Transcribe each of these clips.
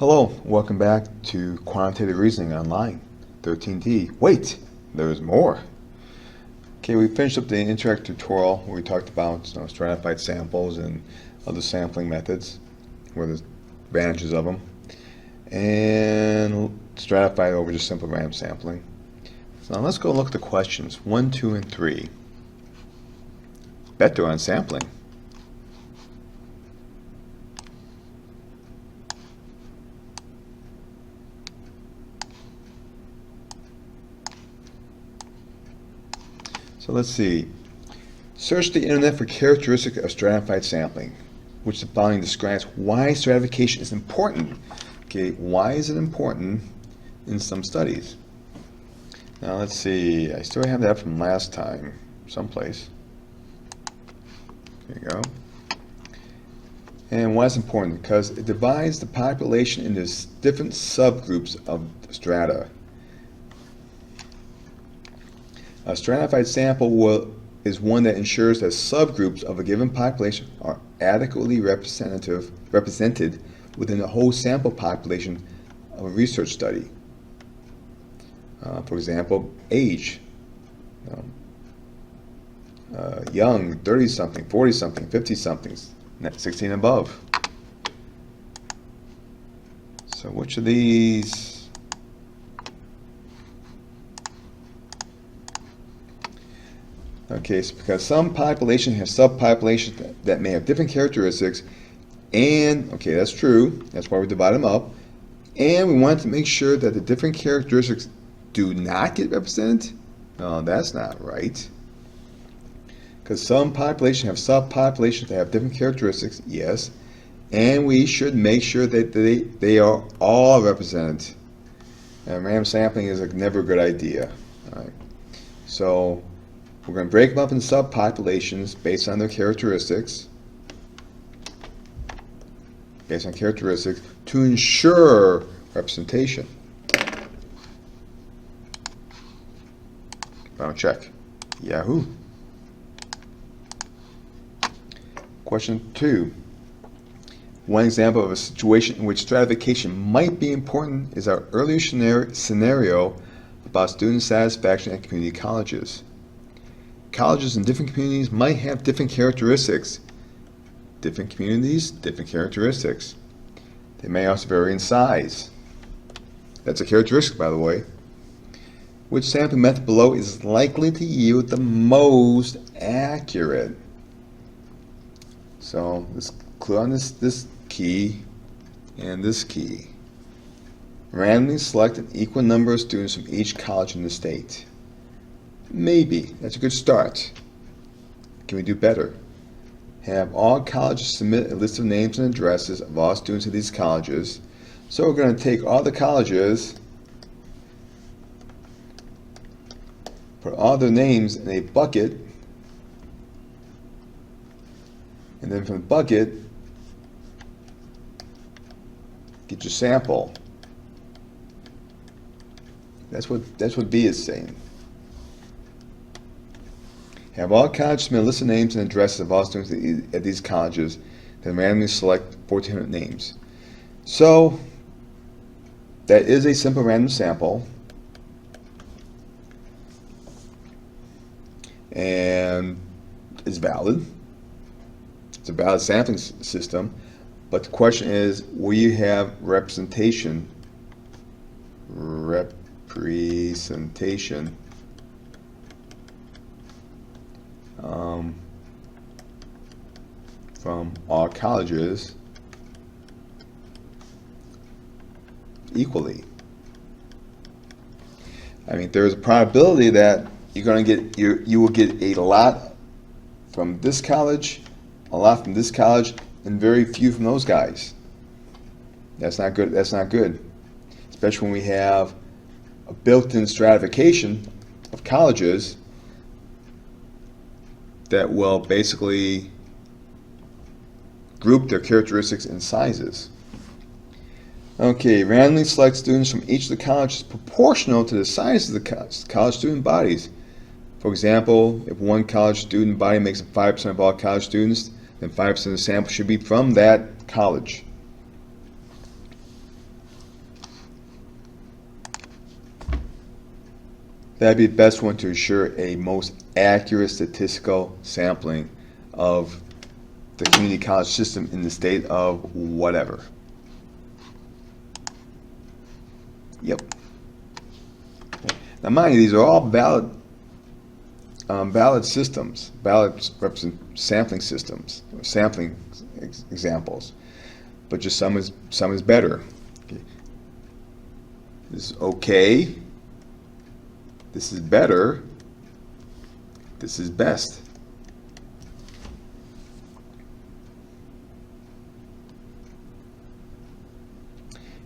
Hello, welcome back to Quantitative Reasoning Online, 13D. Wait, there's more. Okay, we finished up the interactive tutorial where we talked about stratified samples and other sampling methods, where there's advantages of them, and stratified over just simple random sampling. So now let's go look at the questions 1, 2, and 3. Bet they're on sampling. So let's see. Search the internet for characteristics of stratified sampling, which the following describes why stratification is important. Okay, why is it important in some studies? Now let's see. I still have that from last time, someplace. There you go. And why it's important? Because it divides the population into different subgroups of strata. A stratified sample is one that ensures that subgroups of a given population are adequately represented within the whole sample population of a research study. For example, age. Young, 30-something, 40-something, 50-somethings, 16 and above. So which of these? Okay, so because some population has subpopulations that may have different characteristics, and, okay, that's true, that's why we divide them up, and we want to make sure that the different characteristics do not get represented. No, that's not right. Because some populations have subpopulations that have different characteristics, yes, and we should make sure that they are all represented. And random sampling is never a good idea. All right. So we're going to break them up into subpopulations based on their characteristics. Based on characteristics to ensure representation. Final check. Yahoo. Question 2. One example of a situation in which stratification might be important is our earlier scenario about student satisfaction at community colleges. Colleges in different communities might have different characteristics. Different communities, different characteristics. They may also vary in size. That's a characteristic, by the way. Which sampling method below is likely to yield the most accurate? So let's clue on this key and this key. Randomly select an equal number of students from each college in the state. Maybe. That's a good start. Can we do better? Have all colleges submit a list of names and addresses of all students at these colleges. So we're going to take all the colleges, put all their names in a bucket, and then from the bucket, get your sample. That's what B is saying. Have all colleges submit a list of names and addresses of all students at these colleges, then randomly select 1,400 names. So that is a simple random sample, and it's valid. It's a valid sampling system, but the question is, will you have representation from all colleges equally? I mean, there's a probability that you're going to get you will get a lot from this college, a lot from this college, and very few from those guys. That's not good. That's not good, especially when we have a built-in stratification of colleges that will basically group their characteristics and sizes. Okay, randomly select students from each of the colleges proportional to the size of the college student bodies. For example, if one college student body makes up 5% of all college students, then 5% of the sample should be from that college. That'd be the best one to ensure a most accurate statistical sampling of the community college system in the state of whatever. Yep. Now mind you, these are all valid systems, valid sampling systems, or sampling examples, but just some is better. Okay. This is okay. This is better. This is best.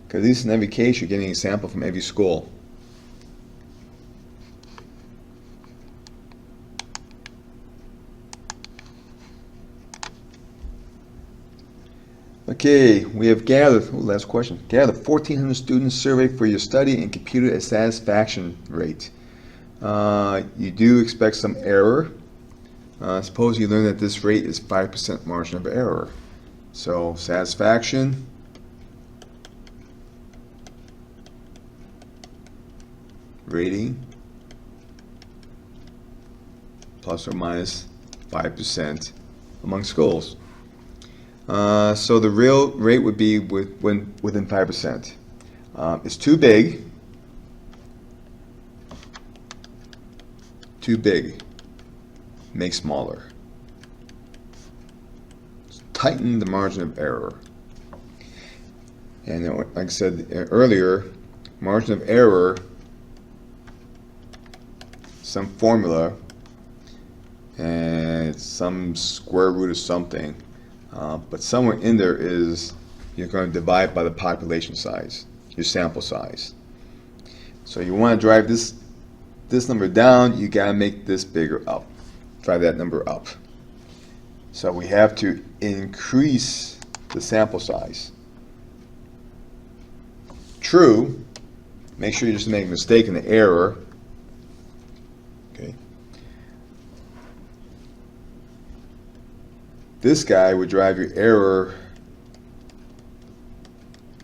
Because at least in every case, you're getting a sample from every school. Okay, we have gathered, last question, gathered 1,400 students survey for your study and computed a satisfaction rate. You do expect some error. Suppose you learn that this rate is 5% margin of error. So satisfaction rating plus or minus 5% among schools. So the real rate would be within 5%. It's too big. Too big. Make smaller. Tighten the margin of error. And like I said earlier, margin of error, some formula, and some square root of something. But somewhere in there is, you're going to divide by the population size, your sample size. So you want to drive this number down, you got to make this bigger up. Drive that number up. So we have to increase the sample size. True, make sure you just make a mistake in the error. Okay. This guy would drive your error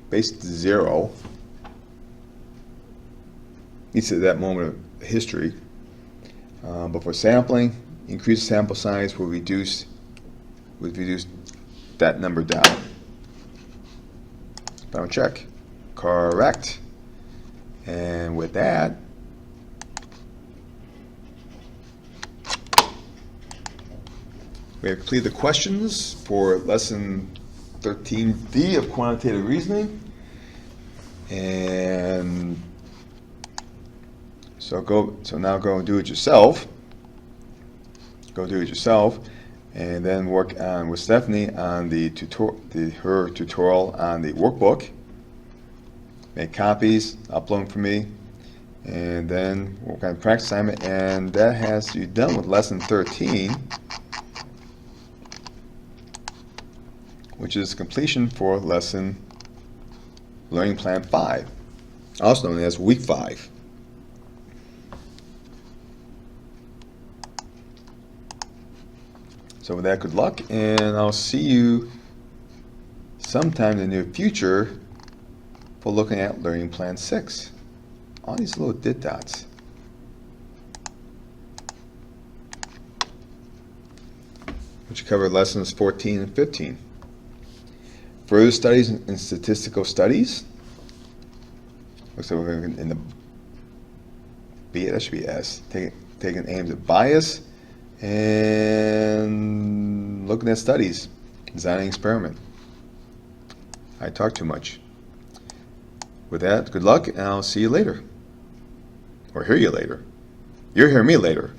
basically to 0. It's at that moment of history. But for sampling, increased sample size will reduce that number down. Final check. Correct. And with that, we have completed the questions for lesson 13D of quantitative reasoning. And so now go and do it yourself. Go do it yourself, and then work on with Stephanie on her tutorial on the workbook. Make copies, upload them for me, and then work on practice assignment, and that has you done with lesson 13, which is completion for lesson Learning Plan 5, also known as Week 5. So with that, good luck, and I'll see you sometime in the near future for looking at Learning Plan 6. All these little dit dots. Which cover lessons 14 and 15. Further studies in statistical studies. Looks like we're in the B, that should be S. Taking aims at bias and looking at studies, designing experiment. I talk too much. With that, good luck, and I'll see you later. Or hear you later. You'll hear me later.